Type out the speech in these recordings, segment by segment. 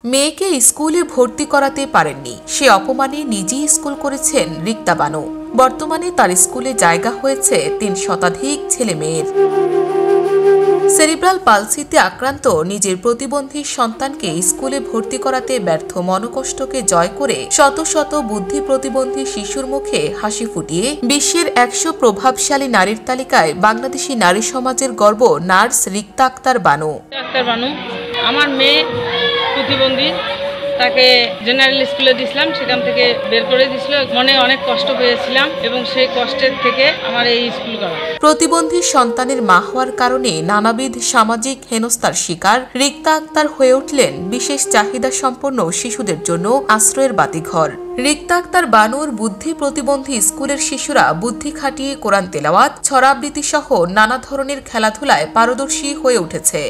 মেয়েকে স্কুলে ভর্তি করাতে পারেননি, সে অপমানে নিজেই স্কুল করেছেন রিক্তা বানু। বর্তমানে তার স্কুলে জায়গা হয়েছে ৩ শতাধিক ছেলে মেয়ের। সেরিব্রাল পালসিতে আক্রান্ত নিজের প্রতিবন্ধী সন্তানকে স্কুলে ভর্তি করাতে ব্যর্থ মনোকষ্টকে জয় করে শত শত বুদ্ধি প্রতিবন্ধী শিশুর মুখে হাসি ফুটিয়ে বিশ্বের ১০০ প্রভাবশালী নারীর তালিকায় বাংলাদেশি নারী সমাজের গর্ব নার্স রিক্তা আক্তার বানু। আমার মেয়ে প্রতিবন্ধী, তাকে জেনারেল স্কুলে দিয়েছিলাম, সেখান থেকে বের করে দিয়েছিল। মনে অনেক কষ্ট পেয়েছিলাম এবং সেই কষ্টের থেকে আমার এই স্কুল করা। প্রতিবন্ধী সন্তানের মা হওয়ার কারণে নানাবিধ সামাজিক হেনস্থার শিকার রিক্তা আক্তার হয়ে উঠলেন বিশেষ চাহিদা সম্পন্ন শিশুদের জন্য আশ্রয়ের বাতিঘর। রিক্তা আক্তার বানুর বুদ্ধি প্রতিবন্ধী স্কুলের শিশুরা বুদ্ধি খাটিয়ে কোরআন তেলাওয়াত, ছড়াবৃত্তি সহ নানা ধরনের খেলাধুলায় পারদর্শী হয়ে উঠেছে।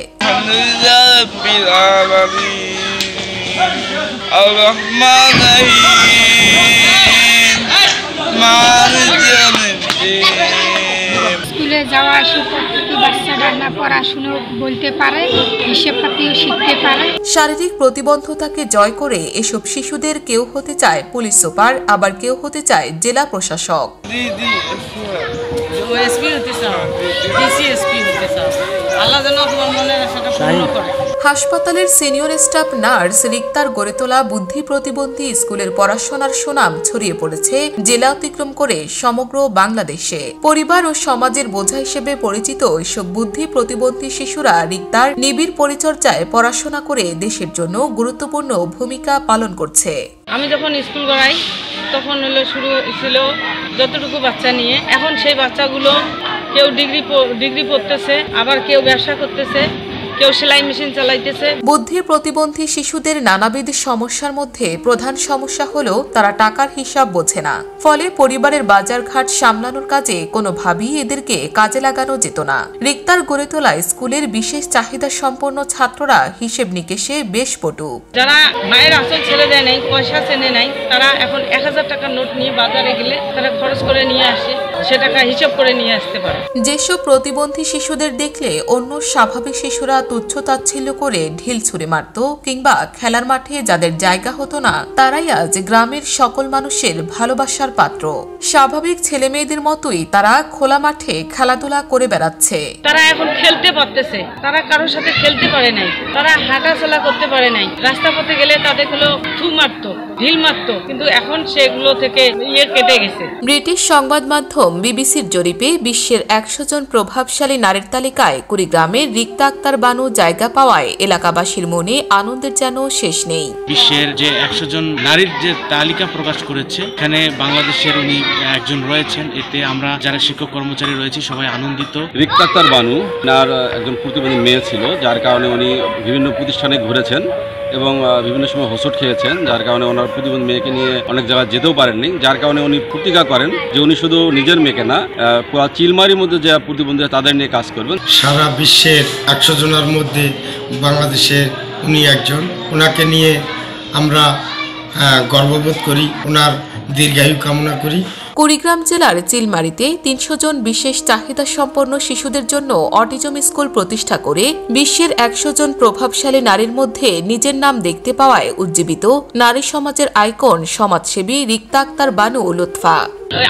স্কুলে যাওয়া আসা প্রত্যেকটি বাচ্চারা না পড়াশুনো বলতে পারে, হিসেব পাতিও শিখতে পারে। শারীরিক প্রতিবন্ধতাকে জয় করে এসব শিশুদের কেউ হতে চায় পুলিশ সুপার, আবার কেউ হতে চায় জেলা প্রশাসক। হাসপাতালের সিনিয়র স্টাফ নার্স রিক্তার গড়ে তোলা বুদ্ধি প্রতিবন্ধী স্কুলের পড়াশোনার সুনাম ছড়িয়ে পড়েছে জেলা অতিক্রম করে সমগ্র বাংলাদেশে। পরিবার ও সমাজের বোঝা হিসেবে পরিচিত এসব বুদ্ধি প্রতিবন্ধী শিশুরা রিক্তার নিবিড় পরিচর্যায় পড়াশোনা করে দেশের জন্য গুরুত্বপূর্ণ ভূমিকা পালন করছে। আমি যখন স্কুল করাই তখন শুরু ছিল যতটুকু বাচ্চা নিয়ে। এখন সেই বাচ্চাগুলো কেউ ডিগ্রি পড়তেছে, আবার কেউ ব্যবসা করতেছে, কেউ সেলাই মেশিন চালাইতেছে। বুদ্ধি প্রতিবন্ধী শিশুদের নানাবিধ সমস্যার মধ্যে প্রধান সমস্যা হলো তারা টাকার হিসাব বোঝে না। ফলে পরিবারের বাজারঘাট সামলানোর কাজে কোনোভাবেই এদেরকে কাজে লাগানো যেত না। রিক্তার গড়ে তোলা স্কুলের বিশেষ চাহিদা সম্পন্ন ছাত্ররা হিসেব নিকেশে বেশ পটু। যারা মায়ের আসল ছেলে দেয় নাই, পয়সা চেনে নাই, তারা এখন ১০০০ টাকার নোট নিয়ে বাজারে গেলে তারা খরচ করে নিয়ে আসে, সে টাকা হিসাব করে নিয়ে আসতে পারে। যেসব প্রতিবন্ধী শিশুদের দেখলে অন্য স্বাভাবিক শিশুরা তুচ্ছ তাচ্ছিল্য করে ঢিল ছুঁড়ে মারত, কিংবা খেলার মাঠে যাদের জায়গা হতো না, তারাই আজ গ্রামের সকল মানুষের ভালোবাসার পাত্র। স্বাভাবিক ছেলে মেয়েদের মতোই তারা খোলা মাঠে খেলাধুলা করে বেড়াচ্ছে। তারা এখন খেলতে পারতেছে, তারা কারোর সাথে খেলতে পারে নাই, তারা হাঁটাচলা করতে পারে নাই। রাস্তা পথে গেলে তাদের হলো থু মারতো, ঢিল মারতো, কিন্তু এখন সেগুলো থেকে কেটে গেছে। ব্রিটিশ সংবাদ মাধ্যম বিবিসির জরিপে বিশ্বের ১০০ জন প্রভাবশালী নারীর তালিকায় কুড়িগ্রামের রিক্তা আক্তার বানু জায়গা পাওয়ায় এলাকাবাসীর মনে আনন্দের যেন শেষ নেই। বিশ্বের যে ১০০ জন নারীর যে তালিকা প্রকাশ করেছে, এখানে বাংলাদেশের উনি একজন রয়েছেন। এতে আমরা যারা শিক্ষক কর্মচারী রয়েছে সবাই আনন্দিত। রিক্তা আক্তার বানু তার একজন প্রতিবন্ধী মেয়ে ছিল, যার কারণে উনি বিভিন্ন প্রতিষ্ঠানে ঘুরেছেন এবং বিভিন্ন সময় হোঁচট খেয়েছেন, যার কারণে ওনার প্রতিবন্ধী মেয়েকে নিয়ে অনেক জায়গায় যেতেও পারেননি। যার কারণে উনি প্রতিজ্ঞা করেন যে উনি শুধু নিজের মেয়েকে না, পুরো চিলমারির মধ্যে যে প্রতিবন্ধী তাদের নিয়ে কাজ করবেন। সারা বিশ্বের ১০০ জনের মধ্যে বাংলাদেশের উনি একজন। ওনাকে নিয়ে আমরা গর্ববোধ করি, ওনার দীর্ঘায়ু কামনা করি। কুড়িগ্রাম জেলার চিলমারিতে ৩০০ জন বিশেষ চাহিদা সম্পন্ন শিশুদের জন্য অটিজম স্কুল প্রতিষ্ঠা করে বিশ্বের ১০০ জন প্রভাবশালী নারীর মধ্যে নিজের নাম দেখতে পাওয়ায় উজ্জীবিত নারী সমাজের আইকন সমাজসেবী রিক্তা আক্তার বানু লুৎফা।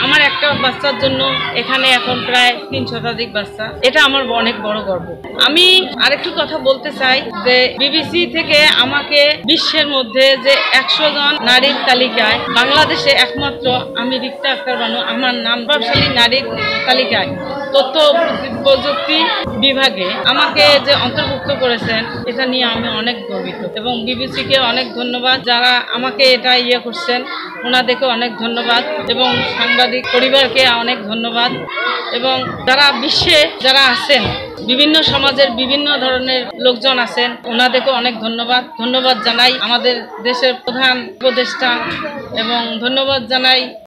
আমার একটা বাচ্চার জন্য এখানে এখন প্রায় ৩ শতাধিক বাচ্চা, এটা আমার অনেক বড় গর্ব। আমি আরেকটু কথা বলতে চাই যে বিবিসি থেকে আমাকে বিশ্বের মধ্যে যে ১০০ জন নারীর তালিকায় বাংলাদেশে একমাত্র আমি রিক্তা আক্তার বানু, আমার নাম প্রভাবশালী নারীর তালিকায় তথ্য প্রযুক্তি বিভাগে আমাকে যে অন্তর্ভুক্ত করেছেন, এটা নিয়ে আমি অনেক গর্বিত এবং বিবিসিকে অনেক ধন্যবাদ। যারা আমাকে এটা করছেন ওনাদেরকে অনেক ধন্যবাদ এবং সাংবাদিক পরিবারকে অনেক ধন্যবাদ এবং যারা বিশ্বে যারা আছেন, বিভিন্ন সমাজের বিভিন্ন ধরনের লোকজন আছেন, ওনাদেরকে অনেক ধন্যবাদ জানাই। আমাদের দেশের প্রধান উপদেষ্টা এবং ধন্যবাদ জানাই